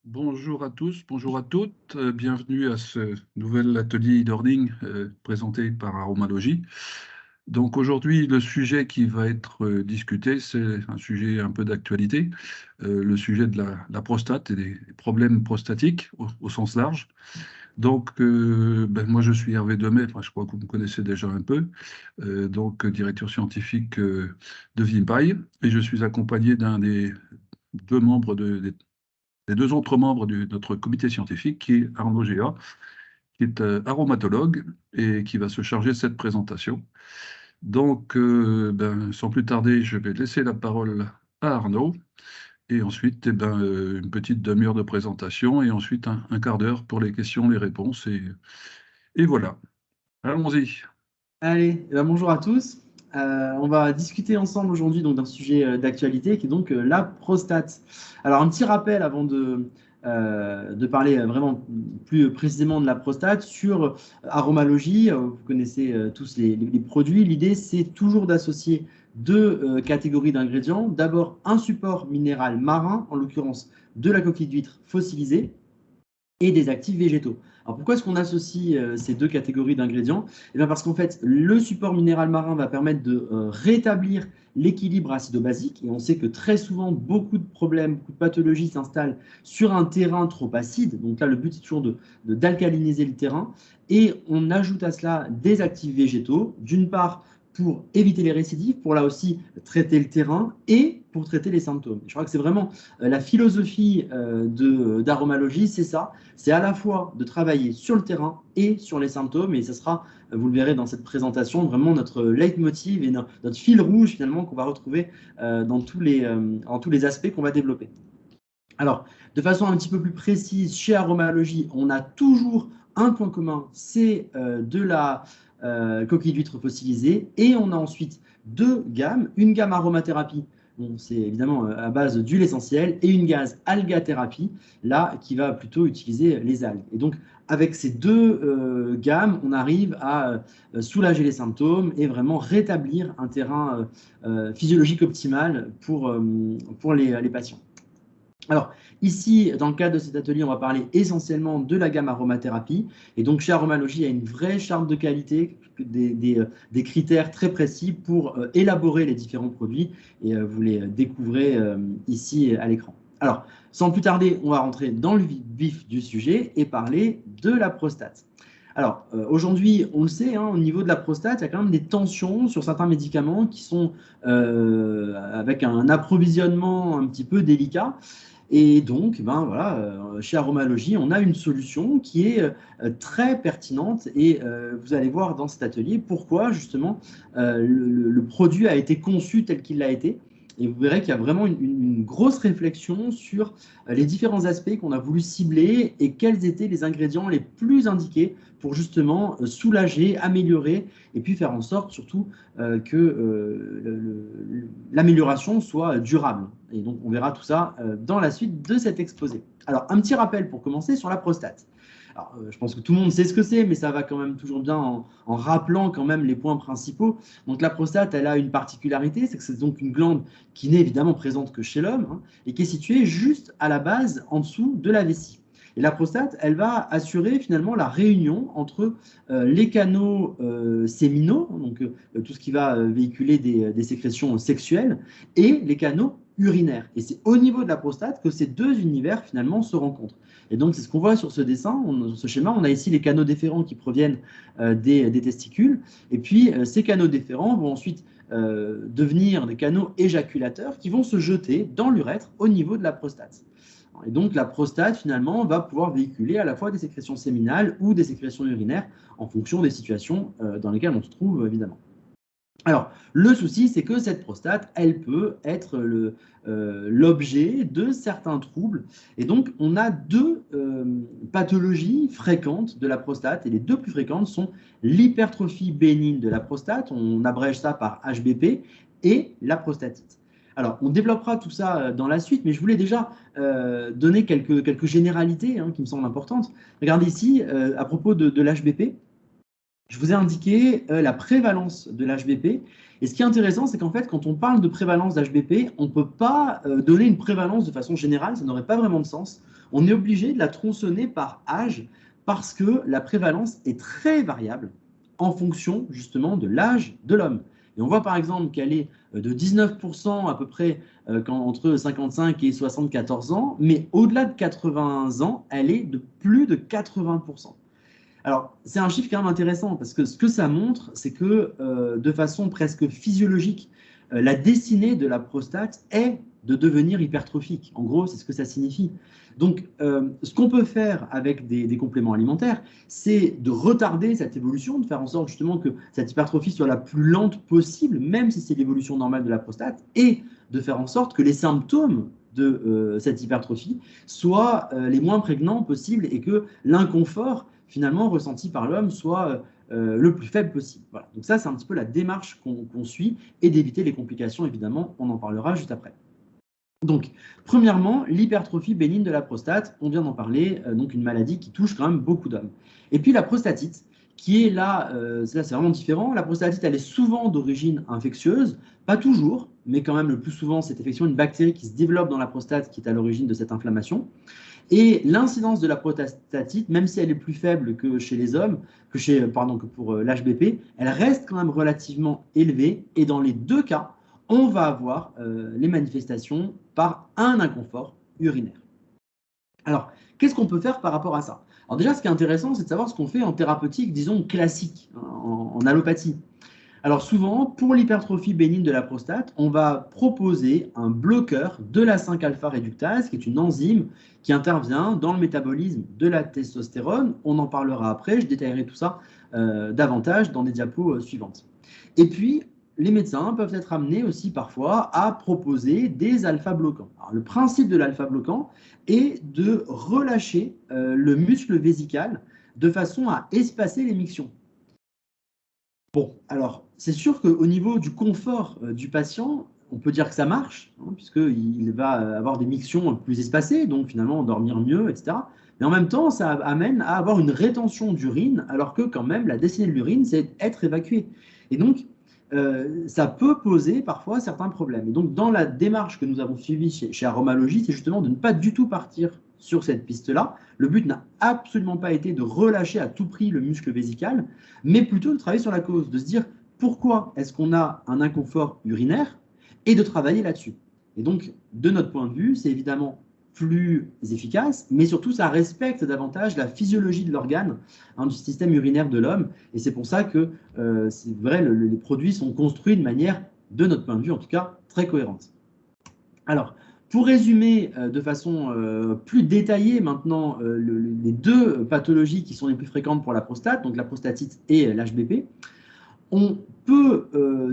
Bonjour à tous, bonjour à toutes, bienvenue à ce nouvel atelier e-learning présenté par Aromalogie. Donc aujourd'hui, le sujet qui va être discuté, c'est un sujet un peu d'actualité, le sujet de la prostate et des problèmes prostatiques au sens large. Donc moi je suis Hervé Demet, enfin, je crois que vous me connaissez déjà un peu, donc directeur scientifique de Vimpaille, et je suis accompagné d'un des deux membres les deux autres membres de notre comité scientifique, qui est Arnaud Géa, qui est aromatologue et qui va se charger de cette présentation. Donc, sans plus tarder, je vais laisser la parole à Arnaud, et ensuite, une petite demi-heure de présentation, et ensuite un quart d'heure pour les questions, les réponses, et voilà. Allons-y. Allez, bonjour à tous. On va discuter ensemble aujourd'hui donc d'un sujet d'actualité qui est donc la prostate. Alors un petit rappel avant de parler vraiment plus précisément de la prostate sur aromalogie. Vous connaissez tous les produits. L'idée c'est toujours d'associer deux catégories d'ingrédients. D'abord un support minéral marin, en l'occurrence de la coquille d'huître fossilisée, et des actifs végétaux. Alors pourquoi est-ce qu'on associe ces deux catégories d'ingrédients? Eh bien parce qu'en fait, le support minéral marin va permettre de rétablir l'équilibre acido-basique, et on sait que très souvent, beaucoup de problèmes, beaucoup de pathologies s'installent sur un terrain trop acide. Donc là, le but, c'est toujours d'alcaliniser le terrain, et on ajoute à cela des actifs végétaux, d'une part pour éviter les récidives, pour là aussi traiter le terrain et pour traiter les symptômes. Je crois que c'est vraiment la philosophie d'aromalogie, c'est ça, c'est à la fois de travailler sur le terrain et sur les symptômes, et ce sera, vous le verrez dans cette présentation, vraiment notre leitmotiv et notre fil rouge finalement qu'on va retrouver dans tous les aspects qu'on va développer. Alors, de façon un petit peu plus précise, chez Aromalogie, on a toujours un point commun, c'est de la coquille d'huître fossilisée, et on a ensuite deux gammes, une gamme aromathérapie. Bon, c'est évidemment à base d'huile essentielle, et une gamme algathérapie, là, qui va plutôt utiliser les algues. Et donc, avec ces deux gammes, on arrive à soulager les symptômes et vraiment rétablir un terrain physiologique optimal pour les patients. Alors, ici, dans le cadre de cet atelier, on va parler essentiellement de la gamme aromathérapie. Et donc, chez Aromalogie, il y a une vraie charte de qualité, des critères très précis pour élaborer les différents produits. Et vous les découvrez ici à l'écran. Alors, sans plus tarder, on va rentrer dans le vif du sujet et parler de la prostate. Alors, aujourd'hui, on le sait, hein, au niveau de la prostate, il y a quand même des tensions sur certains médicaments qui sont avec un approvisionnement un petit peu délicat. Et donc, chez Aromalogie, on a une solution qui est très pertinente, et vous allez voir dans cet atelier pourquoi justement le produit a été conçu tel qu'il l'a été. Et vous verrez qu'il y a vraiment une grosse réflexion sur les différents aspects qu'on a voulu cibler et quels étaient les ingrédients les plus indiqués pour justement soulager, améliorer et puis faire en sorte surtout que l'amélioration soit durable. Et donc, on verra tout ça dans la suite de cet exposé. Alors, un petit rappel pour commencer sur la prostate. Alors, je pense que tout le monde sait ce que c'est, mais ça va quand même toujours bien en rappelant quand même les points principaux. Donc, la prostate, elle a une particularité, c'est que c'est donc une glande qui n'est évidemment présente que chez l'homme, hein, et qui est située juste à la base, en dessous de la vessie. Et la prostate, elle va assurer finalement la réunion entre les canaux séminaux, donc tout ce qui va véhiculer des sécrétions sexuelles, et les canaux urinaires. Et c'est au niveau de la prostate que ces deux univers finalement se rencontrent. Et donc c'est ce qu'on voit sur ce dessin, sur ce schéma. On a ici les canaux déférents qui proviennent des testicules, et puis ces canaux déférents vont ensuite devenir des canaux éjaculateurs qui vont se jeter dans l'urètre au niveau de la prostate. Et donc, la prostate, finalement, va pouvoir véhiculer à la fois des sécrétions séminales ou des sécrétions urinaires en fonction des situations dans lesquelles on se trouve, évidemment. Alors, le souci, c'est que cette prostate, elle peut être l'objet de certains troubles. Et donc, on a deux pathologies fréquentes de la prostate. Et les deux plus fréquentes sont l'hypertrophie bénigne de la prostate, on abrège ça par HBP, et la prostatite. Alors, on développera tout ça dans la suite, mais je voulais déjà donner quelques généralités qui me semblent importantes. Regardez ici, à propos de l'HBP, je vous ai indiqué la prévalence de l'HBP. Et ce qui est intéressant, c'est qu'en fait, quand on parle de prévalence d'HBP, on ne peut pas donner une prévalence de façon générale, ça n'aurait pas vraiment de sens. on est obligé de la tronçonner par âge parce que la prévalence est très variable en fonction justement de l'âge de l'homme. Et on voit par exemple qu'elle est de 19% à peu près entre 55 et 74 ans, mais au-delà de 80 ans, elle est de plus de 80%. Alors, c'est un chiffre quand même intéressant parce que ce que ça montre, c'est que de façon presque physiologique, la destinée de la prostate est de devenir hypertrophique. En gros, c'est ce que ça signifie. Donc, ce qu'on peut faire avec des compléments alimentaires, c'est de retarder cette évolution, de faire en sorte justement que cette hypertrophie soit la plus lente possible, même si c'est l'évolution normale de la prostate, et de faire en sorte que les symptômes de cette hypertrophie soient les moins prégnants possibles et que l'inconfort finalement ressenti par l'homme soit le plus faible possible. Voilà. Donc ça, c'est un petit peu la démarche qu'on suit et d'éviter les complications, évidemment, on en parlera juste après. Donc, premièrement, l'hypertrophie bénigne de la prostate, on vient d'en parler, donc une maladie qui touche quand même beaucoup d'hommes. Et puis la prostatite, qui est là, c'est vraiment différent. La prostatite, elle est souvent d'origine infectieuse, pas toujours, mais quand même le plus souvent, c'est effectivement une bactérie qui se développe dans la prostate qui est à l'origine de cette inflammation. Et l'incidence de la prostatite, même si elle est plus faible que chez les hommes, que pour l'HBP, elle reste quand même relativement élevée. Et dans les deux cas, on va avoir les manifestations par un inconfort urinaire. Alors, qu'est-ce qu'on peut faire par rapport à ça? Alors déjà, ce qui est intéressant, c'est de savoir ce qu'on fait en thérapeutique, disons, classique, en allopathie. Alors souvent, pour l'hypertrophie bénigne de la prostate, on va proposer un bloqueur de la 5-alpha réductase, qui est une enzyme qui intervient dans le métabolisme de la testostérone. On en parlera après, je détaillerai tout ça davantage dans des diapos suivantes. Et puis, les médecins peuvent être amenés aussi parfois à proposer des alpha-bloquants. Alors, le principe de l'alpha-bloquant est de relâcher le muscle vésical de façon à espacer les mictions. Bon, alors, c'est sûr qu'au niveau du confort du patient, on peut dire que ça marche, hein, puisqu'il va avoir des mictions plus espacées, donc finalement dormir mieux, etc. Mais en même temps, ça amène à avoir une rétention d'urine, alors que quand même, la destinée de l'urine, c'est être évacuée. Et donc, ça peut poser parfois certains problèmes. Et donc, dans la démarche que nous avons suivie chez Aromalogie, c'est justement de ne pas du tout partir sur cette piste-là. Le but n'a absolument pas été de relâcher à tout prix le muscle vésical, mais plutôt de travailler sur la cause, de se dire pourquoi est-ce qu'on a un inconfort urinaire et de travailler là-dessus. Et donc, de notre point de vue, c'est évidemment plus efficace, mais surtout, ça respecte davantage la physiologie de l'organe, hein, du système urinaire de l'homme. Et c'est pour ça que, c'est vrai, les produits sont construits de manière, de notre point de vue en tout cas, très cohérente. Alors, pour résumer de façon plus détaillée maintenant les deux pathologies qui sont les plus fréquentes pour la prostate, donc la prostatite et l'HBP, on peut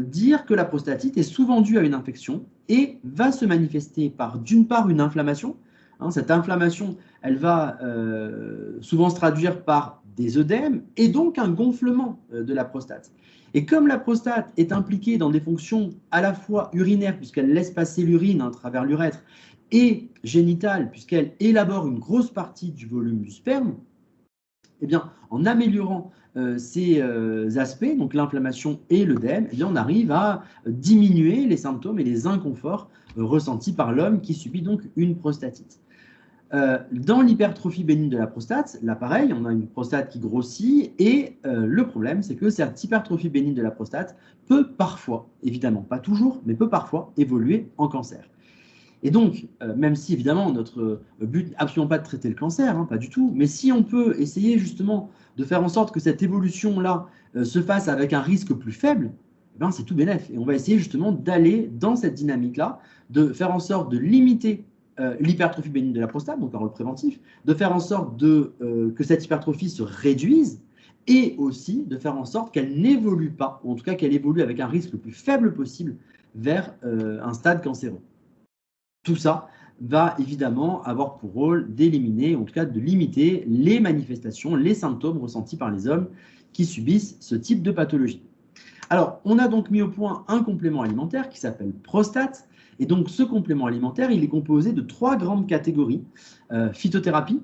dire que la prostatite est souvent due à une infection et va se manifester par, d'une part, une inflammation. Hein, cette inflammation, elle va souvent se traduire par des œdèmes et donc un gonflement de la prostate. Et comme la prostate est impliquée dans des fonctions à la fois urinaires, puisqu'elle laisse passer l'urine à travers l'urètre, et génitale, puisqu'elle élabore une grosse partie du volume du sperme, eh bien, en améliorant ces aspects, donc l'inflammation et l'œdème, eh bien, on arrive à diminuer les symptômes et les inconforts ressentis par l'homme qui subit donc une prostatite. Dans l'hypertrophie bénigne de la prostate, là pareil, on a une prostate qui grossit et le problème, c'est que cette hypertrophie bénigne de la prostate peut parfois, évidemment pas toujours, mais peut parfois évoluer en cancer. Et donc, même si évidemment notre but n'est absolument pas de traiter le cancer, hein, pas du tout, mais si on peut essayer justement de faire en sorte que cette évolution-là se fasse avec un risque plus faible, eh ben, c'est tout bénef. Et on va essayer justement d'aller dans cette dynamique-là, de faire en sorte de limiter l'hypertrophie bénigne de la prostate, donc un rôle préventif, de faire en sorte que cette hypertrophie se réduise et aussi de faire en sorte qu'elle n'évolue pas, ou en tout cas qu'elle évolue avec un risque le plus faible possible vers un stade cancéreux. Tout ça va évidemment avoir pour rôle d'éliminer, en tout cas de limiter les manifestations, les symptômes ressentis par les hommes qui subissent ce type de pathologie. Alors, on a donc mis au point un complément alimentaire qui s'appelle Prostate. Et donc, ce complément alimentaire, il est composé de 3 grandes catégories. Phytothérapie,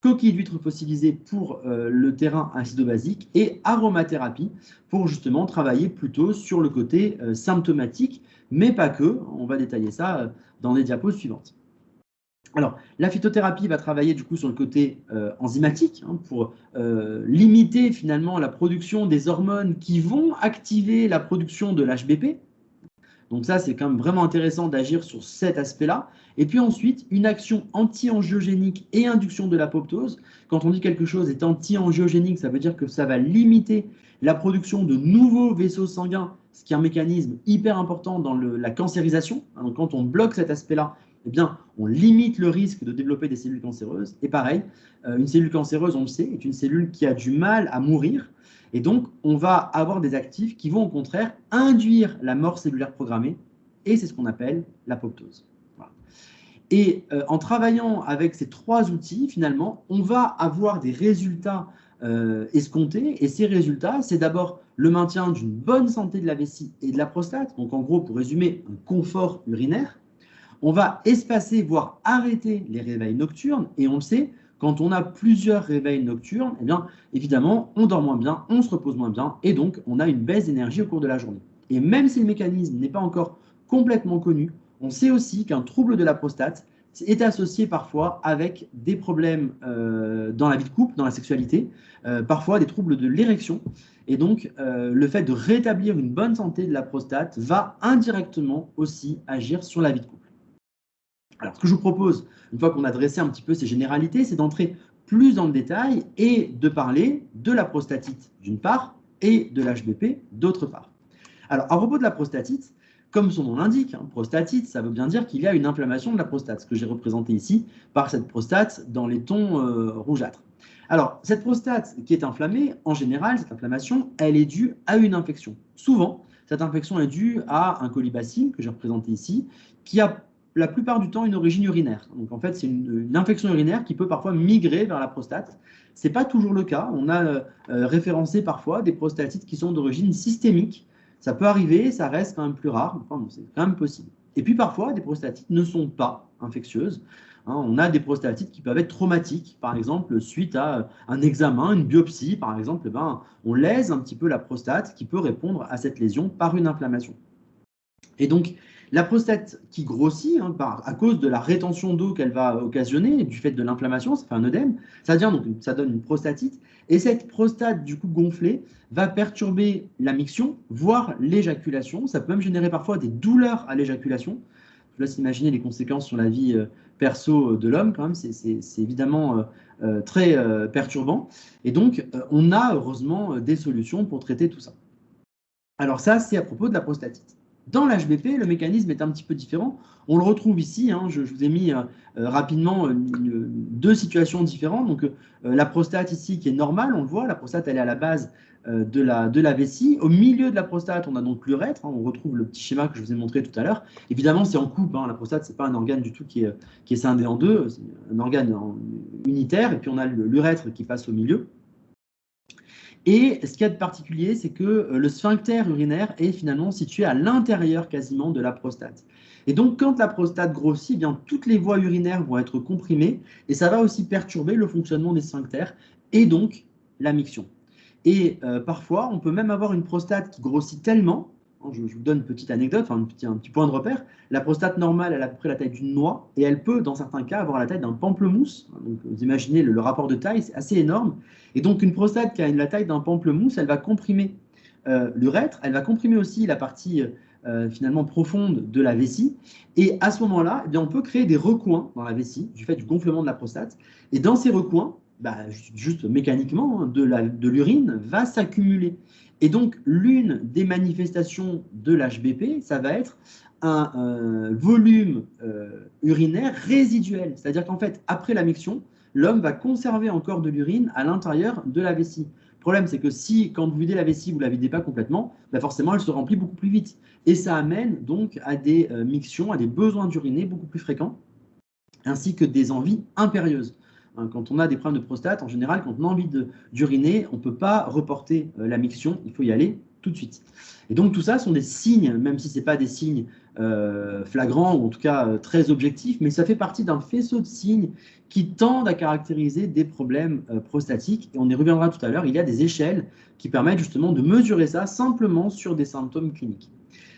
coquille d'huître fossilisée pour le terrain acido-basique et aromathérapie pour justement travailler plutôt sur le côté symptomatique, mais pas que. On va détailler ça dans les diapos suivantes. Alors, la phytothérapie va travailler du coup sur le côté enzymatique pour limiter finalement la production des hormones qui vont activer la production de l'HBP. Donc ça, c'est quand même vraiment intéressant d'agir sur cet aspect-là. Et puis ensuite, une action anti-angiogénique et induction de l'apoptose. Quand on dit quelque chose est anti-angiogénique, ça veut dire que ça va limiter la production de nouveaux vaisseaux sanguins, ce qui est un mécanisme hyper important dans la cancérisation. Donc quand on bloque cet aspect-là, eh bien, on limite le risque de développer des cellules cancéreuses. Et pareil, une cellule cancéreuse, on le sait, est une cellule qui a du mal à mourir. Et donc, on va avoir des actifs qui vont au contraire induire la mort cellulaire programmée, et c'est ce qu'on appelle l'apoptose. Voilà. Et en travaillant avec ces trois outils, finalement, on va avoir des résultats escomptés, et ces résultats, c'est d'abord le maintien d'une bonne santé de la vessie et de la prostate, donc en gros, pour résumer, un confort urinaire. On va espacer, voire arrêter les réveils nocturnes, et on le sait, quand on a plusieurs réveils nocturnes, eh bien, évidemment, on dort moins bien, on se repose moins bien, et donc on a une baisse d'énergie au cours de la journée. Et même si le mécanisme n'est pas encore complètement connu, on sait aussi qu'un trouble de la prostate est associé parfois avec des problèmes dans la vie de couple, dans la sexualité, parfois des troubles de l'érection. Et donc, le fait de rétablir une bonne santé de la prostate va indirectement aussi agir sur la vie de couple. Alors, ce que je vous propose, une fois qu'on a dressé un petit peu ces généralités, c'est d'entrer plus dans le détail et de parler de la prostatite d'une part et de l'HBP d'autre part. Alors, à propos de la prostatite, comme son nom l'indique, prostatite, ça veut bien dire qu'il y a une inflammation de la prostate, ce que j'ai représenté ici par cette prostate dans les tons rougeâtres. Alors, cette prostate qui est inflammée, en général, cette inflammation, elle est due à une infection. Souvent, cette infection est due à un colibacille, que j'ai représenté ici, qui a la plupart du temps une origine urinaire. Donc en fait, c'est une infection urinaire qui peut parfois migrer vers la prostate. Ce n'est pas toujours le cas. On a référencé parfois des prostatites qui sont d'origine systémique. Ça peut arriver, ça reste quand même plus rare. Enfin, bon, c'est quand même possible. Et puis parfois, des prostatites ne sont pas infectieuses. On a des prostatites qui peuvent être traumatiques, par exemple, suite à un examen, une biopsie, par exemple, on lèse un petit peu la prostate qui peut répondre à cette lésion par une inflammation. Et donc, la prostate qui grossit à cause de la rétention d'eau qu'elle va occasionner, du fait de l'inflammation, ça fait un œdème, ça donne une prostatite. Et cette prostate, du coup, gonflée, va perturber la miction, voire l'éjaculation. Ça peut même générer parfois des douleurs à l'éjaculation. Je vous laisse imaginer les conséquences sur la vie perso de l'homme, quand même, c'est évidemment très perturbant. Et donc, on a heureusement des solutions pour traiter tout ça. Alors ça, c'est à propos de la prostatite. Dans l'HBP, le mécanisme est un petit peu différent. On le retrouve ici, je vous ai mis rapidement deux situations différentes. Donc la prostate ici qui est normale, on le voit, la prostate elle est à la base de la vessie. Au milieu de la prostate, on a donc l'urètre, on retrouve le petit schéma que je vous ai montré tout à l'heure. Évidemment, c'est en coupe, la prostate, ce n'est pas un organe du tout qui est scindé en deux, c'est un organe unitaire, et puis on a l'urètre qui passe au milieu. Et ce qu'il y a de particulier, c'est que le sphincter urinaire est finalement situé à l'intérieur quasiment de la prostate. Et donc, quand la prostate grossit, eh bien, toutes les voies urinaires vont être comprimées et ça va aussi perturber le fonctionnement des sphincters et donc la miction. Et parfois, on peut même avoir une prostate qui grossit tellement, je vous donne une petite anecdote, un petit point de repère, la prostate normale, elle a à peu près la taille d'une noix et elle peut, dans certains cas, avoir la taille d'un pamplemousse. Donc, vous imaginez le rapport de taille, c'est assez énorme. Et donc, une prostate qui a la taille d'un pamplemousse, elle va comprimer l'urètre, elle va comprimer aussi la partie finalement profonde de la vessie. Et à ce moment-là, eh bien, on peut créer des recoins dans la vessie du fait du gonflement de la prostate. Et dans ces recoins, juste mécaniquement, de l'urine va s'accumuler. Et donc, l'une des manifestations de l'HBP, ça va être un volume urinaire résiduel. C'est-à-dire qu'en fait, après la miction, l'homme va conserver encore de l'urine à l'intérieur de la vessie. Le problème, c'est que si, quand vous videz la vessie, vous ne la videz pas complètement, forcément, elle se remplit beaucoup plus vite. Et ça amène donc à des mictions, à des besoins d'uriner beaucoup plus fréquents, ainsi que des envies impérieuses. Quand on a des problèmes de prostate, en général, quand on a envie d'uriner, on ne peut pas reporter la miction, il faut y aller tout de suite. Et donc tout ça sont des signes, même si ce n'est pas des signes flagrants ou en tout cas très objectifs, mais ça fait partie d'un faisceau de signes qui tendent à caractériser des problèmes prostatiques. Et on y reviendra tout à l'heure, il y a des échelles qui permettent justement de mesurer ça simplement sur des symptômes cliniques.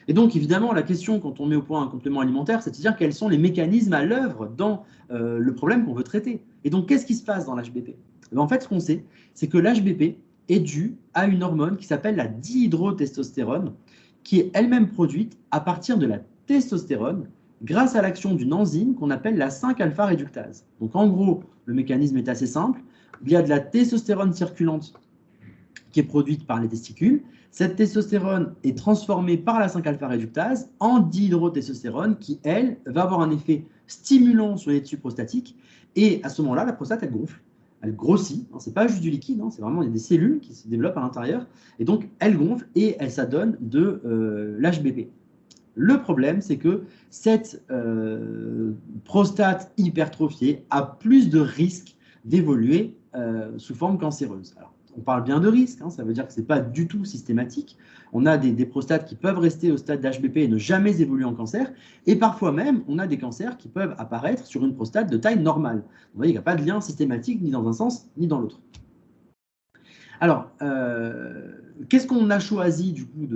Et donc, évidemment, la question, quand on met au point un complément alimentaire, c'est de se dire quels sont les mécanismes à l'œuvre dans le problème qu'on veut traiter. Et donc, qu'est-ce qui se passe dans l'HBP? En fait, ce qu'on sait, c'est que l'HBP est dû à une hormone qui s'appelle la dihydrotestostérone, qui est elle-même produite à partir de la testostérone grâce à l'action d'une enzyme qu'on appelle la 5-alpha-réductase. Donc, en gros, le mécanisme est assez simple. Il y a de la testostérone circulante qui est produite par les testicules. Cette testostérone est transformée par la 5-alpha-réductase en dihydrotestostérone qui, elle, va avoir un effet stimulant sur les tissus prostatiques. Et à ce moment-là, la prostate, elle gonfle, elle grossit. Ce n'est pas juste du liquide, c'est vraiment des cellules qui se développent à l'intérieur. Et donc, elle gonfle et elle s'adonne de l'HBP. Le problème, c'est que cette prostate hypertrophiée a plus de risques d'évoluer sous forme cancéreuse. Alors, on parle bien de risque, ça veut dire que ce n'est pas du tout systématique. On a des prostates qui peuvent rester au stade d'HBP et ne jamais évoluer en cancer. Et parfois même, on a des cancers qui peuvent apparaître sur une prostate de taille normale. Vous voyez, il n'y a pas de lien systématique ni dans un sens ni dans l'autre. Alors, qu'est-ce qu'on a choisi du coup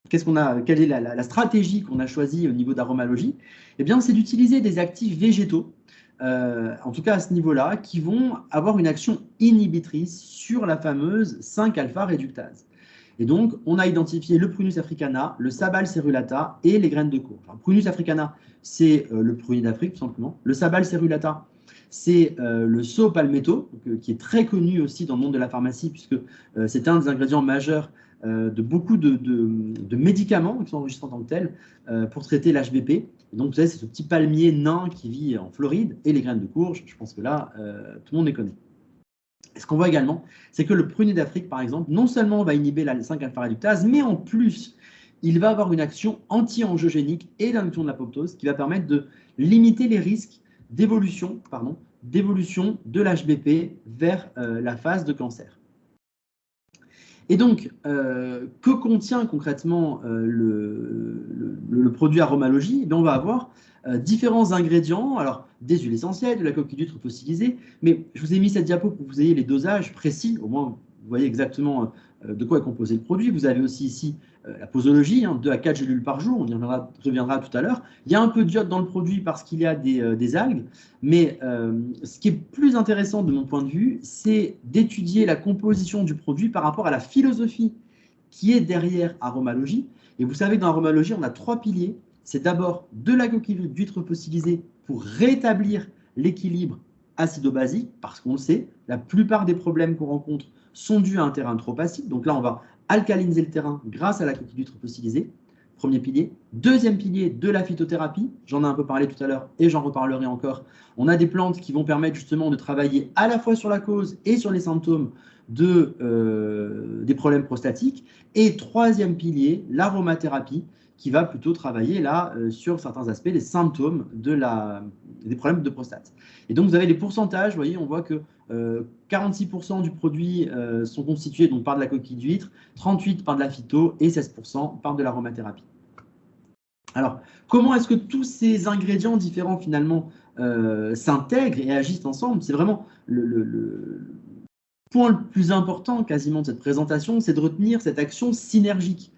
quelle est la stratégie qu'on a choisie au niveau d'aromalogie? Eh bien, c'est d'utiliser des actifs végétaux, en tout cas à ce niveau-là, qui vont avoir une action inhibitrice sur la fameuse 5-alpha-réductase. Et donc, on a identifié le Prunus africana, le Sabal cerulata et les graines de courge. Alors, Prunus africana, c'est le prunier d'Afrique, tout simplement. Le Sabal cerulata, c'est le saut palmetto, qui est très connu aussi dans le monde de la pharmacie, puisque c'est un des ingrédients majeurs de beaucoup de médicaments qui sont enregistrés en tant que tels pour traiter l'HBP. Donc, vous savez, c'est ce petit palmier nain qui vit en Floride et les graines de courge. Je pense que là, tout le monde les connaît. Et ce qu'on voit également, c'est que le prunier d'Afrique, par exemple, non seulement va inhiber la 5-alpha-réductase, mais en plus, il va avoir une action anti-angiogénique et d'induction de l'apoptose qui va permettre de limiter les risques d'évolution de l'HBP vers la phase de cancer. Et donc, que contient concrètement le produit aromalogie? On va avoir différents ingrédients, alors des huiles essentielles, de la coquille d'huître fossilisée, mais je vous ai mis cette diapo pour que vous ayez les dosages précis, au moins vous voyez exactement de quoi est composé le produit. Vous avez aussi ici la posologie, 2 à 4 gélules par jour, on y reviendra tout à l'heure. Il y a un peu d'iode dans le produit parce qu'il y a des algues, mais ce qui est plus intéressant de mon point de vue, c'est d'étudier la composition du produit par rapport à la philosophie qui est derrière aromalogie. Et vous savez que dans aromalogie, on a 3 piliers. C'est d'abord de la coquille d'huître fossilisée pour rétablir l'équilibre acido-basique, parce qu'on le sait, la plupart des problèmes qu'on rencontre sont dus à un terrain trop acide. Donc là, on va alcaliniser le terrain grâce à la coquille d'huître fossilisée. Premier pilier. Deuxième pilier, de la phytothérapie. J'en ai un peu parlé tout à l'heure et j'en reparlerai encore. On a des plantes qui vont permettre justement de travailler à la fois sur la cause et sur les symptômes des problèmes prostatiques. Et troisième pilier, l'aromathérapie, qui va plutôt travailler là sur certains aspects des symptômes des problèmes de prostate. Et donc, vous avez les pourcentages, vous voyez, on voit que 46% du produit sont constitués donc, par de la coquille d'huître, 38% par de la phyto et 16% par de l'aromathérapie. Alors, comment est-ce que tous ces ingrédients différents finalement s'intègrent et agissent ensemble? C'est vraiment le point le plus important quasiment de cette présentation, c'est de retenir cette action synergique.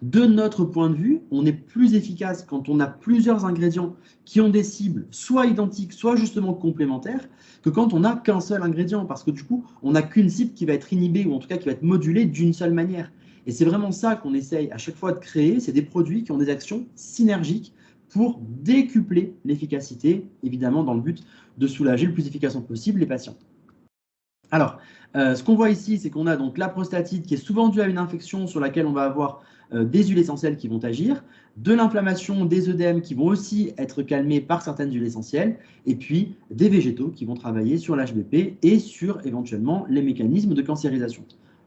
De notre point de vue, on est plus efficace quand on a plusieurs ingrédients qui ont des cibles soit identiques, soit justement complémentaires, que quand on n'a qu'un seul ingrédient, parce que du coup, on n'a qu'une cible qui va être inhibée, ou en tout cas qui va être modulée d'une seule manière. Et c'est vraiment ça qu'on essaye à chaque fois de créer, c'est des produits qui ont des actions synergiques pour décupler l'efficacité, évidemment dans le but de soulager le plus efficacement possible les patients. Alors, ce qu'on voit ici, c'est qu'on a donc la prostatite qui est souvent due à une infection sur laquelle on va avoir des huiles essentielles qui vont agir, de l'inflammation, des œdèmes qui vont aussi être calmés par certaines huiles essentielles, et puis des végétaux qui vont travailler sur l'HBP et sur éventuellement les mécanismes de cancérisation,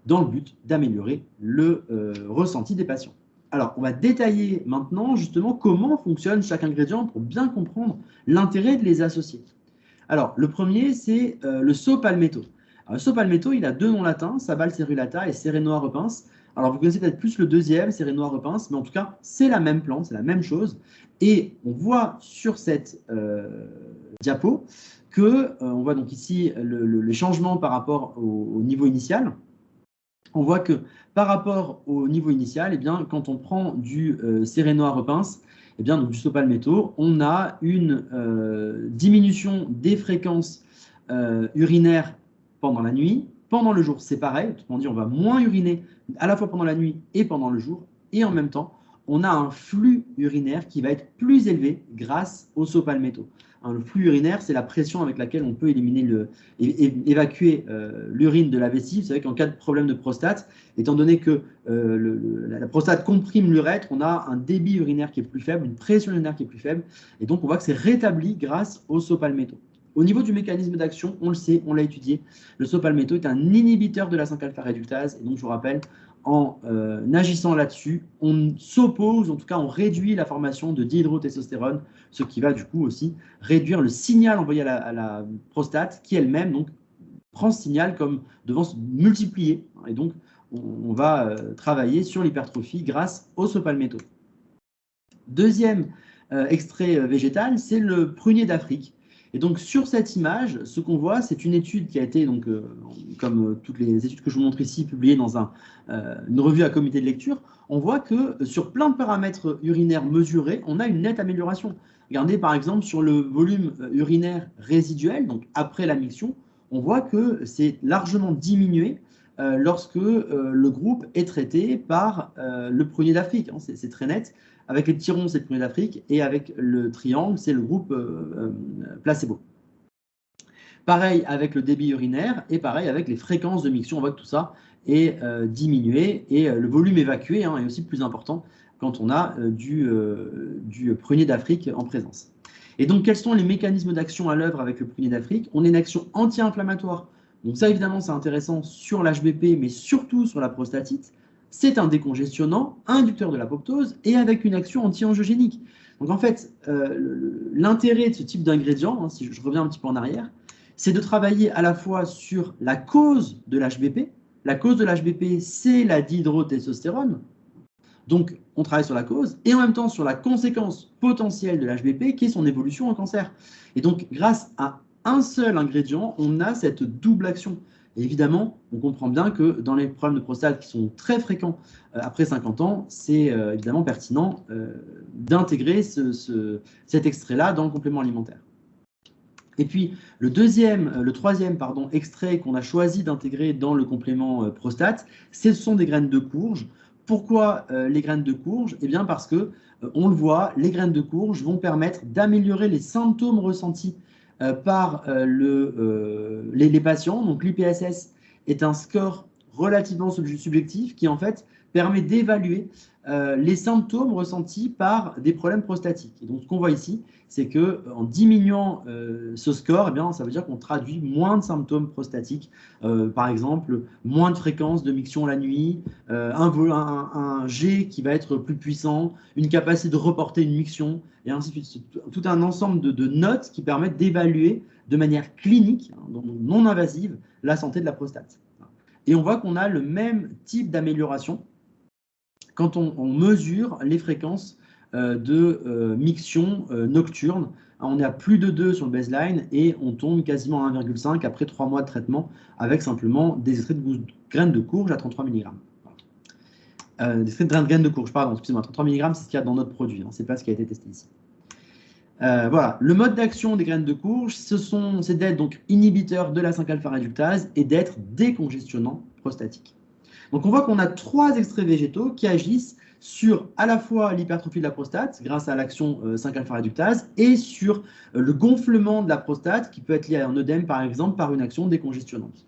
dans le but d'améliorer le ressenti des patients. Alors, on va détailler maintenant justement comment fonctionne chaque ingrédient pour bien comprendre l'intérêt de les associer. Alors, le premier, c'est le saut palmetto. Le saut palmetto, il a 2 noms latins, Sabal cerulata et Serenoa repens. Alors, vous connaissez peut-être plus le deuxième, Serenoa repens, mais en tout cas, c'est la même plante, c'est la même chose. Et on voit sur cette diapo que, on voit donc ici les changements par rapport au niveau initial. on voit que par rapport au niveau initial, eh bien, quand on prend du séréno à repince, eh bien, donc du sopalméto, on a une diminution des fréquences urinaires pendant la nuit. Pendant le jour, c'est pareil. Autrement dit, on va moins uriner à la fois pendant la nuit et pendant le jour. Et en même temps, on a un flux urinaire qui va être plus élevé grâce au sopalméto. Le flux urinaire, c'est la pression avec laquelle on peut évacuer l'urine de la vessie. Vous savez qu'en cas de problème de prostate, étant donné que la prostate comprime l'urètre, on a un débit urinaire qui est plus faible, une pression urinaire qui est plus faible, et donc on voit que c'est rétabli grâce au sopalméto. Au niveau du mécanisme d'action, on le sait, on l'a étudié, le sopalméto est un inhibiteur de la 5-alpha réductase, et donc je vous rappelle, en agissant là-dessus, on s'oppose, en tout cas on réduit la formation de dihydrotestostérone, ce qui va du coup aussi réduire le signal envoyé à la prostate, qui elle-même donc prend ce signal comme devant se multiplier. Et donc, on va travailler sur l'hypertrophie grâce au sopalméto. Deuxième extrait végétal, c'est le prunier d'Afrique. Et donc, sur cette image, ce qu'on voit, c'est une étude qui a été, donc, comme toutes les études que je vous montre ici, publiées dans une revue à comité de lecture. On voit que sur plein de paramètres urinaires mesurés, on a une nette amélioration. Regardez par exemple sur le volume urinaire résiduel, donc après la miction, on voit que c'est largement diminué lorsque le groupe est traité par le prunier d'Afrique. Hein, c'est très net. Avec les petits ronds, c'est le prunier d'Afrique, et avec le triangle, c'est le groupe placebo. Pareil avec le débit urinaire, et pareil avec les fréquences de miction. On voit que tout ça est diminué, et le volume évacué est aussi plus important quand on a du prunier d'Afrique en présence. Et donc, quels sont les mécanismes d'action à l'œuvre avec le prunier d'Afrique? On a une action anti-inflammatoire. Donc ça, évidemment, c'est intéressant sur l'HBP, mais surtout sur la prostatite. C'est un décongestionnant, inducteur de l'apoptose, et avec une action anti-angiogénique. Donc en fait, l'intérêt de ce type d'ingrédient, hein, si je reviens un petit peu en arrière, c'est de travailler à la fois sur la cause de l'HBP. La cause de l'HBP, c'est la dihydrotestostérone. Donc, on travaille sur la cause et en même temps sur la conséquence potentielle de l'HBP, qui est son évolution en cancer. Et donc, grâce à un seul ingrédient, on a cette double action. Et évidemment, on comprend bien que dans les problèmes de prostate qui sont très fréquents après 50 ans, c'est évidemment pertinent d'intégrer cet extrait-là dans le complément alimentaire. Et puis, le troisième extrait qu'on a choisi d'intégrer dans le complément prostate, ce sont des graines de courge. Pourquoi les graines de courge? Eh bien, parce que, on le voit, les graines de courge vont permettre d'améliorer les symptômes ressentis par les patients. Donc, l'IPSS est un score relativement subjectif qui, en fait, permet d'évaluer les symptômes ressentis par des problèmes prostatiques. Et donc, ce qu'on voit ici, c'est qu'en diminuant ce score, eh bien, ça veut dire qu'on traduit moins de symptômes prostatiques. Par exemple, moins de fréquence de miction la nuit, un G qui va être plus puissant, une capacité de reporter une miction, et ainsi de suite. Tout un ensemble de notes qui permettent d'évaluer de manière clinique, hein, non invasive, la santé de la prostate. Et on voit qu'on a le même type d'amélioration quand on mesure les fréquences de miction nocturne. On est à plus de 2 sur le baseline et on tombe quasiment à 1,5 après 3 mois de traitement avec simplement des extraits de graines de courge à 33 mg. Des extraits de graines de courge, pardon, excusez-moi, 33 mg, c'est ce qu'il y a dans notre produit, hein, ce n'est pas ce qui a été testé ici. Voilà, le mode d'action des graines de courge, c'est d'être donc inhibiteur de la 5-alpha réductase et d'être décongestionnant prostatique. Donc on voit qu'on a 3 extraits végétaux qui agissent sur à la fois l'hypertrophie de la prostate grâce à l'action 5-alpha réductase et sur le gonflement de la prostate qui peut être lié à un œdème par exemple par une action décongestionnante.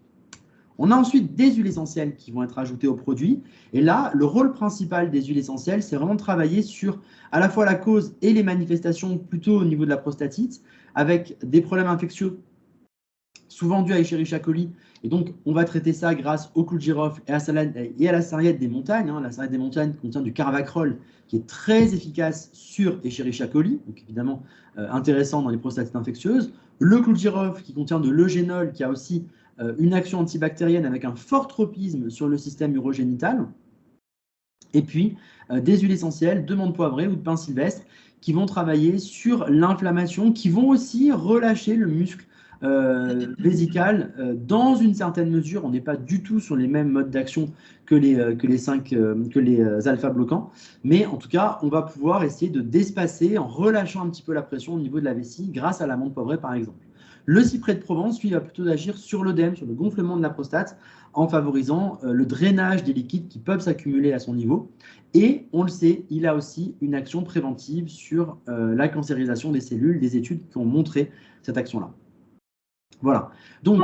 On a ensuite des huiles essentielles qui vont être ajoutées au produit. Et là, le rôle principal des huiles essentielles, c'est vraiment de travailler sur à la fois la cause et les manifestations plutôt au niveau de la prostatite, avec des problèmes infectieux souvent dus à Escherichia coli. Et donc, on va traiter ça grâce au clou de girofle et à la sarriette des montagnes. La sarriette des montagnes contient du carvacrol qui est très efficace sur Escherichia coli, donc évidemment intéressant dans les prostatites infectieuses. Le clou de girofle qui contient de l'eugénol qui a aussi une action antibactérienne avec un fort tropisme sur le système urogénital. Et puis, des huiles essentielles de menthe poivrée ou de pin sylvestre qui vont travailler sur l'inflammation, qui vont aussi relâcher le muscle vésicale, dans une certaine mesure, on n'est pas du tout sur les mêmes modes d'action que les alpha bloquants, mais en tout cas, on va pouvoir essayer de d'espacer en relâchant un petit peu la pression au niveau de la vessie grâce à l'amande poivrée, par exemple. Le cyprès de Provence, lui, va plutôt agir sur l'œdème, sur le gonflement de la prostate, en favorisant le drainage des liquides qui peuvent s'accumuler à son niveau. Et on le sait, il a aussi une action préventive sur la cancérisation des cellules, des études qui ont montré cette action-là. Voilà. Donc,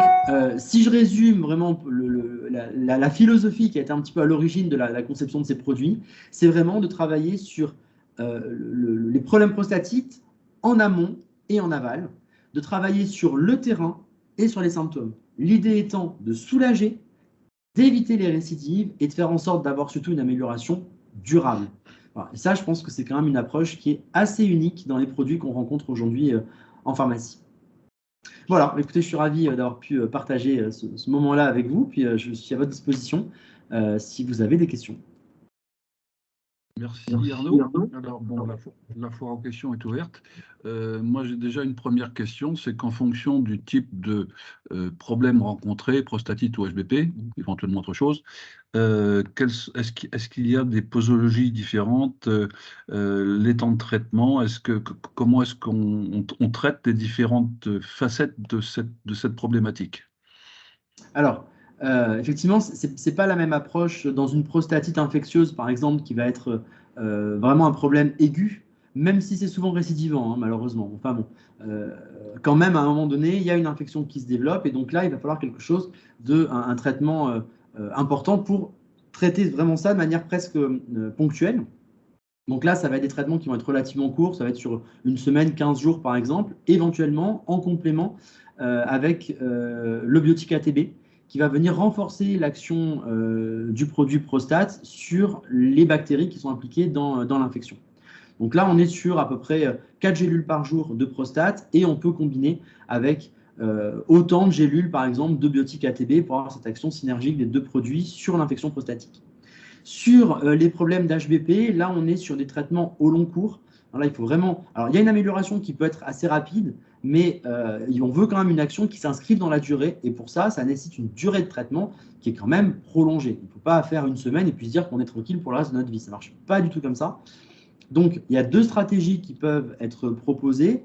si je résume vraiment la philosophie qui a été un petit peu à l'origine de la conception de ces produits, c'est vraiment de travailler sur les problèmes prostatiques en amont et en aval, de travailler sur le terrain et sur les symptômes. L'idée étant de soulager, d'éviter les récidives et de faire en sorte d'avoir surtout une amélioration durable. Voilà. Et ça, je pense que c'est quand même une approche qui est assez unique dans les produits qu'on rencontre aujourd'hui en pharmacie. Voilà, écoutez, je suis ravi d'avoir pu partager ce moment-là avec vous, puis je suis à votre disposition si vous avez des questions. Merci Arnaud. Alors bon, la foire en question est ouverte. Moi j'ai déjà une première question, c'est qu'en fonction du type de problème rencontré, prostatite ou HBP, ou éventuellement autre chose, est-ce qu'il y a des posologies différentes, les temps de traitement, comment est-ce qu'on traite les différentes facettes de cette problématique? Alors, effectivement, ce n'est pas la même approche dans une prostatite infectieuse, par exemple, qui va être vraiment un problème aigu, même si c'est souvent récidivant, hein, malheureusement. Enfin bon, quand même, à un moment donné, il y a une infection qui se développe, et donc là, il va falloir quelque chose un traitement important pour traiter vraiment ça de manière presque ponctuelle. Donc là, ça va être des traitements qui vont être relativement courts, ça va être sur une semaine, 15 jours par exemple, éventuellement en complément avec le biotique ATB qui va venir renforcer l'action du produit prostate sur les bactéries qui sont impliquées dans l'infection. Donc là, on est sur à peu près 4 gélules par jour de prostate et on peut combiner avec autant de gélules, par exemple, de biotique ATB pour avoir cette action synergique des deux produits sur l'infection prostatique. Sur les problèmes d'HBP, là, on est sur des traitements au long cours. Alors là, il faut vraiment. Alors, il y a une amélioration qui peut être assez rapide, mais on veut quand même une action qui s'inscrive dans la durée. Et pour ça, ça nécessite une durée de traitement qui est quand même prolongée. Il ne faut pas faire une semaine et puis se dire qu'on est tranquille pour le reste de notre vie. Ça ne marche pas du tout comme ça. Donc, il y a deux stratégies qui peuvent être proposées.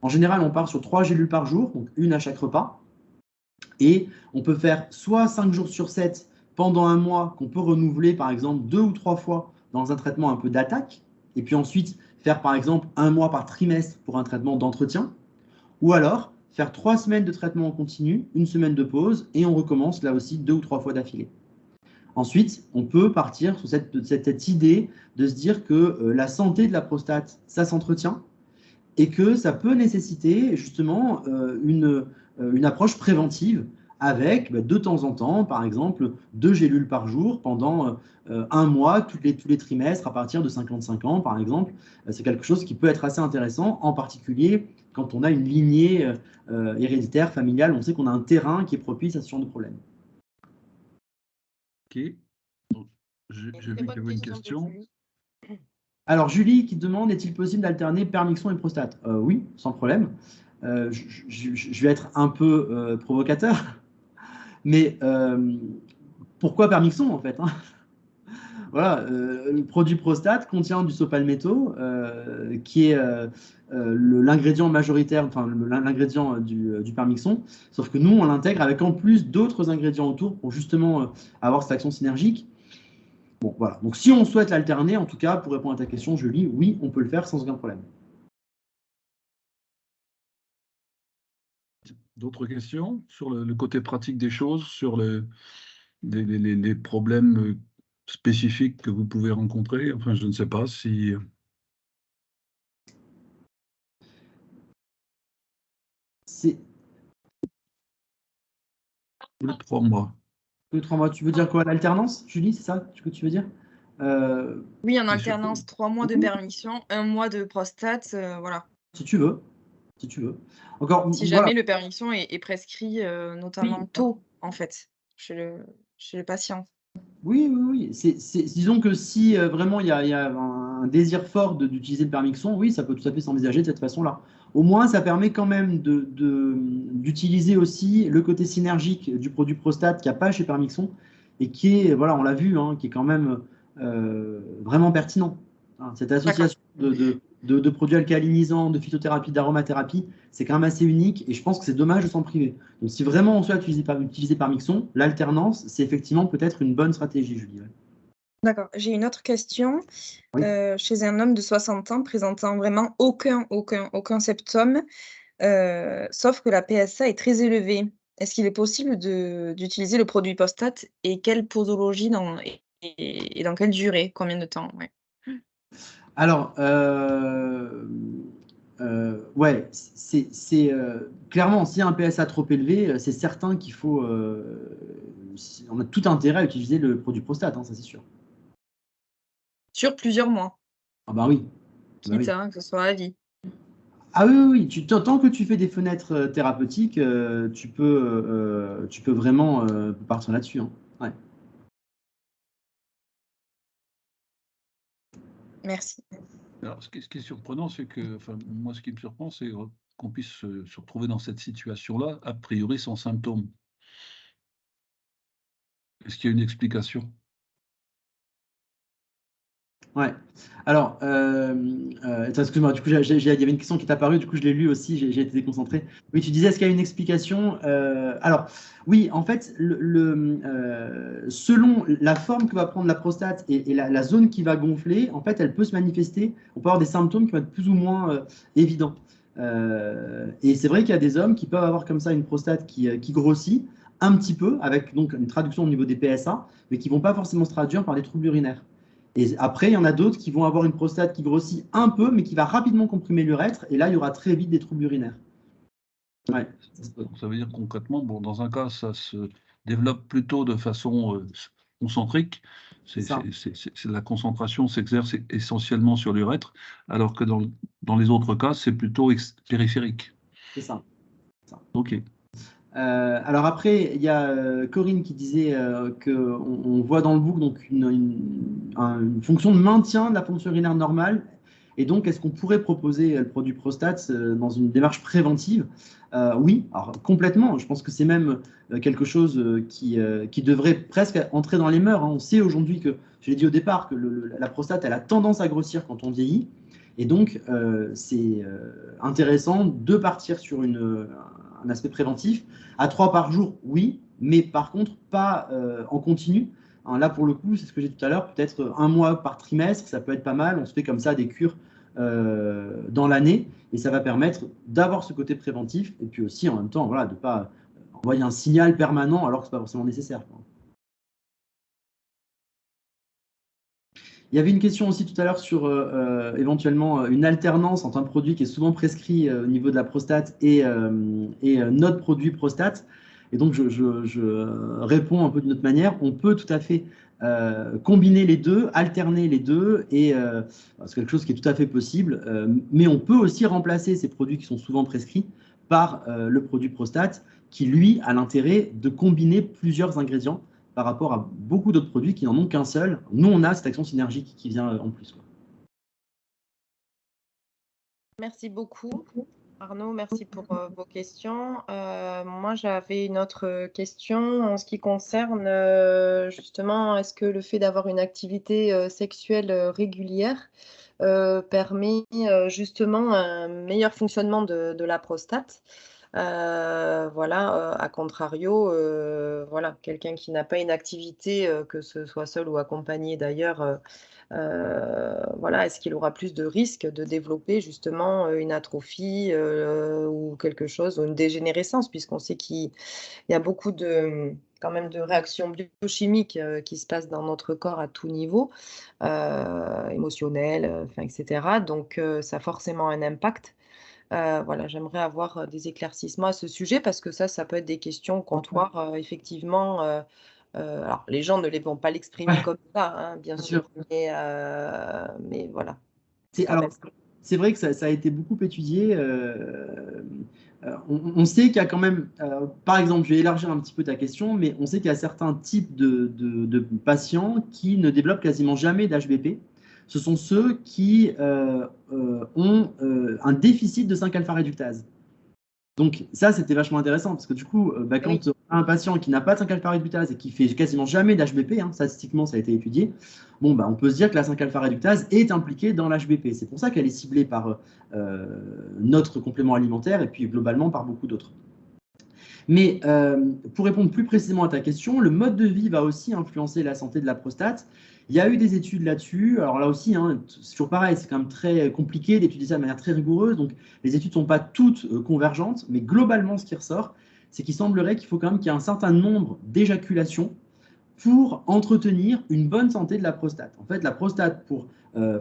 En général, on part sur 3 gélules par jour, donc une à chaque repas. Et on peut faire soit 5 jours sur 7 pendant un mois, qu'on peut renouveler par exemple 2 ou 3 fois dans un traitement un peu d'attaque, et puis ensuite faire par exemple un mois par trimestre pour un traitement d'entretien, ou alors faire 3 semaines de traitement en continu, une semaine de pause, et on recommence là aussi 2 ou 3 fois d'affilée. Ensuite, on peut partir sur cette idée de se dire que la santé de la prostate, ça s'entretient, et que ça peut nécessiter justement une approche préventive avec de temps en temps, par exemple, 2 gélules par jour pendant un mois, tous les trimestres à partir de 55 ans, par exemple. C'est quelque chose qui peut être assez intéressant, en particulier quand on a une lignée héréditaire, familiale, on sait qu'on a un terrain qui est propice à ce genre de problème. Ok. J'ai vu qu'il y avait une question. Alors, Julie qui demande, est-il possible d'alterner permixon et prostate? Oui, sans problème. Je vais être un peu provocateur, mais pourquoi permixon en fait, hein? Voilà, le produit prostate contient du sopalmétho, qui est l'ingrédient majoritaire, enfin l'ingrédient du permixon, sauf que nous, on l'intègre avec en plus d'autres ingrédients autour pour justement avoir cette action synergique. Bon, voilà. Donc, si on souhaite l'alterner, en tout cas, pour répondre à ta question, Julie, oui, on peut le faire sans aucun problème. D'autres questions sur le côté pratique des choses, sur les problèmes spécifiques que vous pouvez rencontrer? Enfin, je ne sais pas si... C'est... Tous les 3 mois. Tous les 3 mois. Tu veux dire quoi? L'alternance, Julie, c'est ça ce que tu veux dire? Oui, en alternance, 3 mois de permission, 1 mois de prostate, voilà. Si tu veux. Si tu veux. Encore, si jamais le permission est prescrit, notamment tôt, en fait, chez le patient. Oui. Disons que si vraiment il y a un désir fort d'utiliser le permixon, oui, ça peut tout à fait s'envisager de cette façon-là. au moins ça permet quand même d'utiliser aussi le côté synergique du produit prostate qu'il n'y a pas chez Permixon et qui est, voilà, on l'a vu, hein, qui est quand même vraiment pertinent. Hein, cette association de produits alcalinisants, de phytothérapie, d'aromathérapie, c'est quand même assez unique et je pense que c'est dommage de s'en priver. Donc si vraiment on souhaite utiliser Permixon, l'alternance, c'est effectivement peut-être une bonne stratégie, je dirais. D'accord. J'ai une autre question. Oui. Chez un homme de 60 ans présentant vraiment aucun symptôme, sauf que la PSA est très élevée, est-ce qu'il est possible d'utiliser le produit Postat et quelle posologie et dans quelle durée? Combien de temps? Ouais. Alors, ouais, clairement, si un PSA trop élevé, c'est certain qu'il faut. On a tout intérêt à utiliser le produit prostate, hein, ça c'est sûr. Sur plusieurs mois, Ah bah oui. Bah quitte oui. à que ce soit à vie. Ah oui, oui, oui. Tant que tu fais des fenêtres thérapeutiques, tu peux vraiment partir là-dessus. Hein. Ouais. Merci. Alors, ce qui est surprenant, c'est que, enfin, moi, ce qui me surprend, c'est qu'on puisse se retrouver dans cette situation-là, a priori sans symptômes. Est-ce qu'il y a une explication? Ouais. Alors, attends, excuse-moi, du coup, il y avait une question qui est apparue, du coup, je l'ai lu aussi, j'ai été déconcentré. Oui, tu disais, est-ce qu'il y a une explication? Alors, oui, en fait, selon la forme que va prendre la prostate et la zone qui va gonfler, en fait, elle peut se manifester. On peut avoir des symptômes qui vont être plus ou moins évidents. Et c'est vrai qu'il y a des hommes qui peuvent avoir comme ça une prostate qui grossit un petit peu, avec donc une traduction au niveau des PSA, mais qui ne vont pas forcément se traduire par des troubles urinaires. Et après, il y en a d'autres qui vont avoir une prostate qui grossit un peu, mais qui va rapidement comprimer l'urètre. Et là, il y aura très vite des troubles urinaires. Ouais. Donc, ça veut dire concrètement, bon, dans un cas, ça se développe plutôt de façon concentrique. Ça. La concentration s'exerce essentiellement sur l'urètre, alors que dans les autres cas, c'est plutôt périphérique. C'est ça. OK. Alors après, il y a Corinne qui disait qu'on voit dans le book donc une fonction de maintien de la fonction urinaire normale. Et donc, est-ce qu'on pourrait proposer le produit prostate dans une démarche préventive? Oui, alors complètement. Je pense que c'est même quelque chose qui devrait presque entrer dans les mœurs. Hein. On sait aujourd'hui que, je l'ai dit au départ, que la prostate, elle a tendance à grossir quand on vieillit. Et donc, c'est intéressant de partir sur un aspect préventif. À 3 par jour, oui, mais par contre, pas en continu. Hein, là, pour le coup, c'est ce que j'ai dit tout à l'heure, peut-être 1 mois par trimestre, ça peut être pas mal. On se fait comme ça des cures dans l'année et ça va permettre d'avoir ce côté préventif et puis aussi en même temps, voilà, de ne pas envoyer un signal permanent alors que ce n'est pas forcément nécessaire. Quoi. Il y avait une question aussi tout à l'heure sur éventuellement une alternance entre un produit qui est souvent prescrit au niveau de la prostate et notre produit prostate. Et donc, je réponds un peu d'une autre manière. On peut tout à fait combiner les deux, alterner les deux, et c'est quelque chose qui est tout à fait possible. Mais on peut aussi remplacer ces produits qui sont souvent prescrits par le produit prostate qui, lui, a l'intérêt de combiner plusieurs ingrédients par rapport à beaucoup d'autres produits qui n'en ont qu'un seul. Nous, on a cette action synergique qui vient en plus. Quoi. Merci beaucoup. Arnaud, merci pour vos questions. Moi, j'avais une autre question en ce qui concerne justement, est-ce que le fait d'avoir une activité sexuelle régulière permet justement un meilleur fonctionnement de la prostate? Voilà, à contrario, voilà, quelqu'un qui n'a pas une activité, que ce soit seul ou accompagné d'ailleurs, voilà, est-ce qu'il aura plus de risques de développer justement, une atrophie, ou quelque chose ou une dégénérescence? Puisqu'on sait qu'il y a beaucoup de, quand même de réactions biochimiques, qui se passent dans notre corps à tout niveau, émotionnel, enfin et cetera. Donc ça a forcément un impact. Voilà, j'aimerais avoir des éclaircissements à ce sujet parce que ça peut être des questions comptoir, effectivement, alors les gens ne vont pas l'exprimer Ouais, comme ça, hein, bien sûr, mais voilà. alors, c'est vrai que ça a été beaucoup étudié. On sait qu'il y a quand même, par exemple, je vais élargir un petit peu ta question, mais on sait qu'il y a certains types de patients qui ne développent quasiment jamais d'HBP, ce sont ceux qui ont un déficit de 5-alpha réductase. Donc ça, c'était vachement intéressant parce que du coup, quand on a un patient qui n'a pas de 5-alpha réductase et qui fait quasiment jamais d'HBP, statistiquement ça a été étudié, bon, on peut se dire que la 5-alpha réductase est impliquée dans l'HBP. C'est pour ça qu'elle est ciblée par notre complément alimentaire et puis globalement par beaucoup d'autres. Mais pour répondre plus précisément à ta question, le mode de vie va aussi influencer la santé de la prostate. Il y a eu des études là-dessus. Alors là aussi, c'est toujours pareil, c'est quand même très compliqué d'étudier ça de manière très rigoureuse. Donc les études ne sont pas toutes convergentes, mais globalement, ce qui ressort, c'est qu'il semblerait qu'il faut quand même qu'il y ait un certain nombre d'éjaculations pour entretenir une bonne santé de la prostate. En fait, la prostate, pour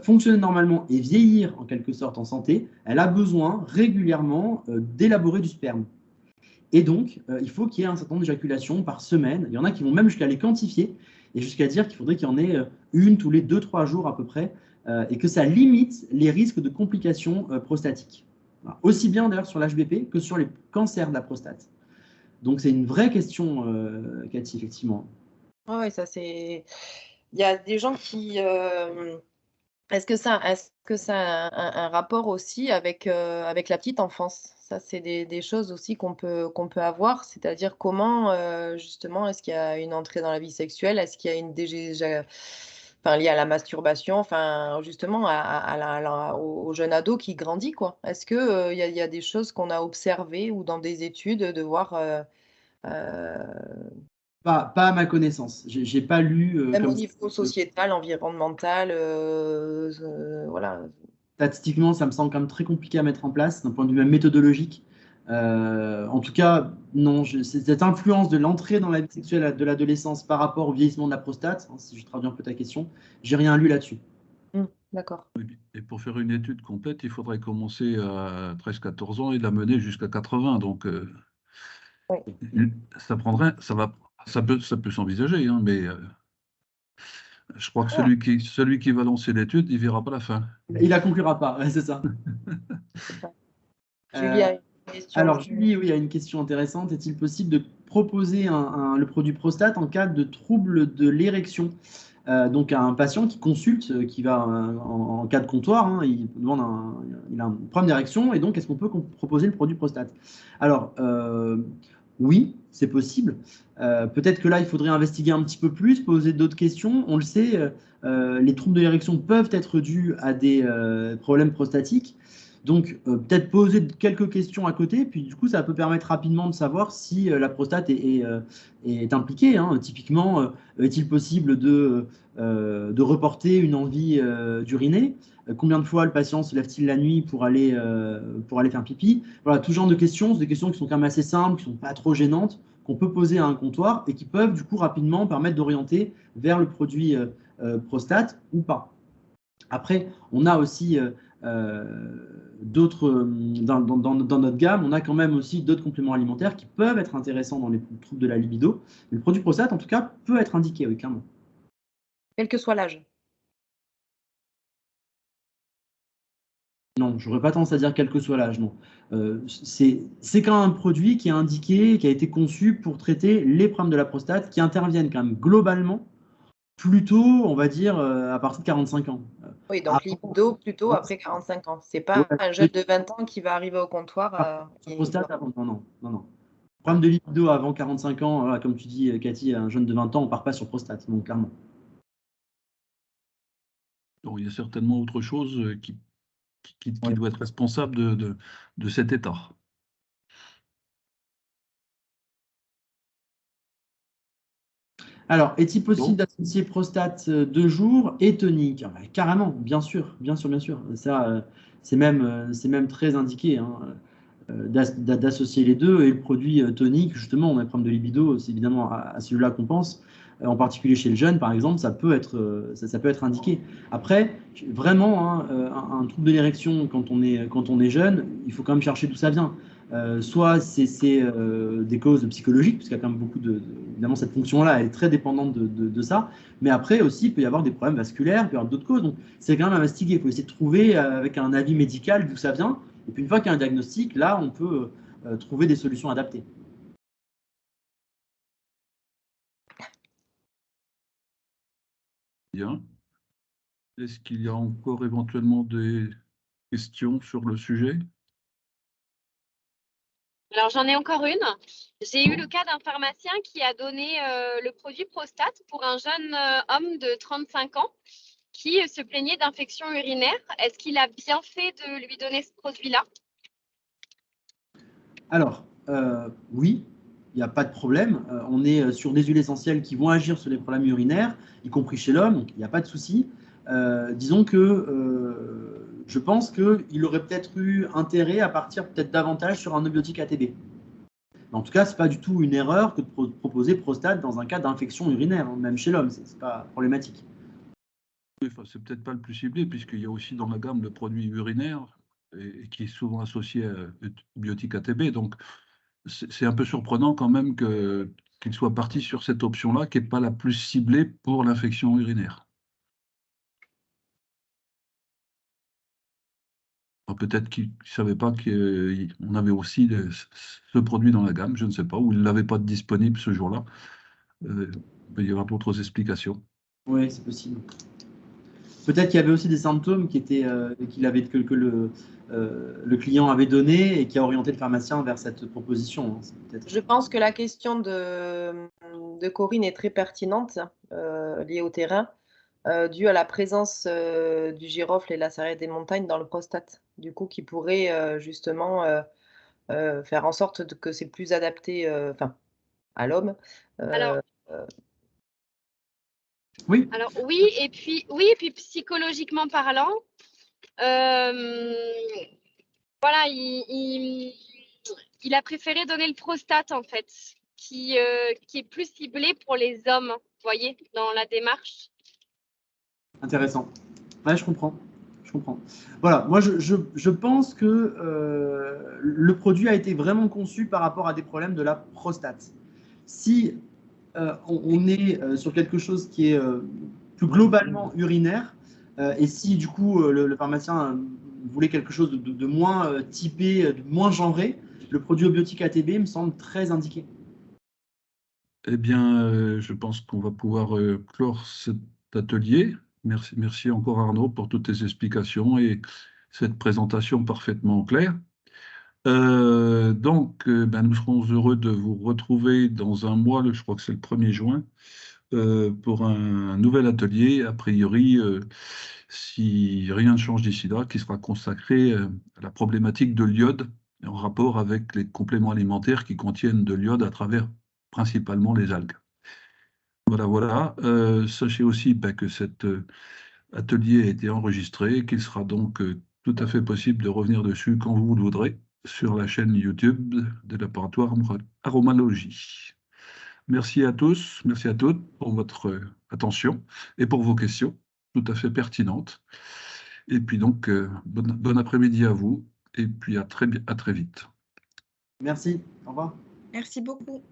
fonctionner normalement et vieillir en quelque sorte en santé, elle a besoin régulièrement d'élaborer du sperme. Et donc, il faut qu'il y ait un certain nombre d'éjaculations par semaine. Il y en a qui vont même jusqu'à les quantifier et jusqu'à dire qu'il faudrait qu'il y en ait une tous les 2-3 jours à peu près et que ça limite les risques de complications prostatiques. Voilà. Aussi bien d'ailleurs sur l'HBP que sur les cancers de la prostate. Donc, c'est une vraie question, Cathy, effectivement. Oui, ça c'est. Il y a des gens qui. Est-ce que ça a un rapport aussi avec la petite enfance? Ça, c'est des choses aussi qu'on peut avoir, c'est-à-dire comment justement est-ce qu'il y a une entrée dans la vie sexuelle? Est-ce qu'il y a une enfin, liée à la masturbation, enfin justement au jeune ado qui grandit, quoi. Est-ce que il y a des choses qu'on a observées ou dans des études de voir euh, Pas à ma connaissance. J'ai pas lu même au comme ça. niveau sociétal, environnemental, voilà. Statistiquement, ça me semble quand même très compliqué à mettre en place d'un point de vue même méthodologique. En tout cas, non, cette influence de l'entrée dans la vie sexuelle de l'adolescence par rapport au vieillissement de la prostate, si je traduis un peu ta question, j'ai rien lu là-dessus. D'accord. Et pour faire une étude complète, il faudrait commencer à 13-14 ans et la mener jusqu'à 80. Donc, Oui. ça prendrait, ça peut s'envisager, mais je crois que Ah. celui qui va lancer l'étude, il verra pas la fin. Il la conclura pas, ouais, c'est ça. Julie a une question. Alors, Julie, oui, il y a une question intéressante. Est-il possible de proposer le produit prostate en cas de trouble de l'érection? Donc, à un patient qui consulte, qui va en cas de comptoir, il demande il a un problème d'érection, et donc, est-ce qu'on peut proposer le produit prostate? Alors, oui, c'est possible. Peut-être que là, il faudrait investiguer un petit peu plus, poser d'autres questions. On le sait, les troubles de l'érection peuvent être dus à des problèmes prostatiques. Donc, peut-être poser quelques questions à côté, puis du coup, ça peut permettre rapidement de savoir si la prostate est impliquée. Typiquement, est-il possible de reporter une envie d'uriner? Combien de fois le patient se lève-t-il la nuit pour aller faire pipi? Voilà, tout genre de questions, c'est des questions qui sont quand même assez simples, qui ne sont pas trop gênantes, qu'on peut poser à un comptoir et qui peuvent du coup rapidement permettre d'orienter vers le produit prostate ou pas. Après, on a aussi d'autres, dans notre gamme, on a quand même aussi d'autres compléments alimentaires qui peuvent être intéressants dans les troubles de la libido. Mais le produit prostate, en tout cas, peut être indiqué, oui, clairement. Quel que soit l'âge. Non, je n'aurais pas tendance à dire quel que soit l'âge, non. C'est quand même un produit qui est indiqué, qui a été conçu pour traiter les problèmes de la prostate qui interviennent quand même globalement plutôt, on va dire, à partir de 45 ans. Oui, donc libido plutôt après 45 ans. C'est pas un jeune de 20 ans qui va arriver au comptoir. Prostate avant, non. Problème de libido avant 45 ans, voilà, comme tu dis, Cathy, un jeune de 20 ans, on ne part pas sur prostate, donc clairement. Donc, il y a certainement autre chose qui doit être responsable de cet état. Alors, est-il possible d'associer prostate 2 jours et tonique? Ah bah, carrément, bien sûr. Ça, c'est même très indiqué d'associer les deux. Et le produit tonique, justement, on a un problème de libido, c'est évidemment à celui-là qu'on pense. En particulier chez le jeune, par exemple, ça peut être indiqué. Après, vraiment, un trouble de l'érection quand on est jeune, il faut quand même chercher d'où ça vient. Soit c'est des causes psychologiques, puisqu'il y a quand même beaucoup évidemment, cette fonction-là, elle est très dépendante de ça. Mais après aussi, il peut y avoir des problèmes vasculaires, il peut y avoir d'autres causes. Donc, c'est quand même à investiguer. Il faut essayer de trouver avec un avis médical d'où ça vient. Et puis, une fois qu'il y a un diagnostic, là, on peut trouver des solutions adaptées. Bien. Est-ce qu'il y a encore éventuellement des questions sur le sujet? Alors, j'en ai encore une. J'ai eu le cas d'un pharmacien qui a donné le produit Prostate pour un jeune homme de 35 ans qui se plaignait d'infection urinaire. Est-ce qu'il a bien fait de lui donner ce produit-là? Alors, oui, il n'y a pas de problème. On est sur des huiles essentielles qui vont agir sur les problèmes urinaires, y compris chez l'homme, donc il n'y a pas de souci. Disons que je pense qu'il aurait peut-être eu intérêt à partir peut-être davantage sur un antibiotique ATB. En tout cas, ce n'est pas du tout une erreur que de proposer Prostate dans un cas d'infection urinaire, hein, même chez l'homme, ce n'est pas problématique. Oui, enfin, c'est peut-être pas le plus ciblé, puisqu'il y a aussi dans la gamme le produit urinaire, et qui est souvent associé à biotique ATB. Donc, c'est un peu surprenant quand même qu'il soit parti sur cette option-là, qui n'est pas la plus ciblée pour l'infection urinaire. Peut-être qu'il ne savait pas qu'on avait aussi ce produit dans la gamme, je ne sais pas, ou il ne l'avait pas disponible ce jour-là. Il peut y avoir d'autres explications. Oui, c'est possible. Peut-être qu'il y avait aussi des symptômes que le client avait donnés et qui a orienté le pharmacien vers cette proposition, hein. Je pense que la question de Corinne est très pertinente, liée au terrain, due à la présence du girofle et la sarriette des montagnes dans le prostate, du coup, qui pourrait justement faire en sorte que c'est plus adapté à l'homme. Oui. Alors oui, et puis psychologiquement parlant, voilà, il a préféré donner le Prostate en fait, qui est plus ciblé pour les hommes, vous voyez, dans la démarche. Intéressant. Ouais, je comprends. Voilà, moi je pense que le produit a été vraiment conçu par rapport à des problèmes de la prostate. Si on est sur quelque chose qui est plus globalement urinaire, et si du coup le pharmacien voulait quelque chose de moins typé, de moins genré, le produit biotique ATB me semble très indiqué. Eh bien, je pense qu'on va pouvoir clore cet atelier. Merci encore Arnaud pour toutes tes explications et cette présentation parfaitement claire. Donc, nous serons heureux de vous retrouver dans un mois, je crois que c'est le 1er juin, pour un nouvel atelier, a priori, si rien ne change d'ici là, qui sera consacré à la problématique de l'iode en rapport avec les compléments alimentaires qui contiennent de l'iode à travers principalement les algues. Voilà. Sachez aussi que cet atelier a été enregistré et qu'il sera donc tout à fait possible de revenir dessus quand vous le voudrez sur la chaîne YouTube de laboratoire Aromalogie. Merci à tous, merci à toutes pour votre attention et pour vos questions tout à fait pertinentes. Et puis donc, bon après-midi à vous et puis à très vite. Merci, au revoir. Merci beaucoup.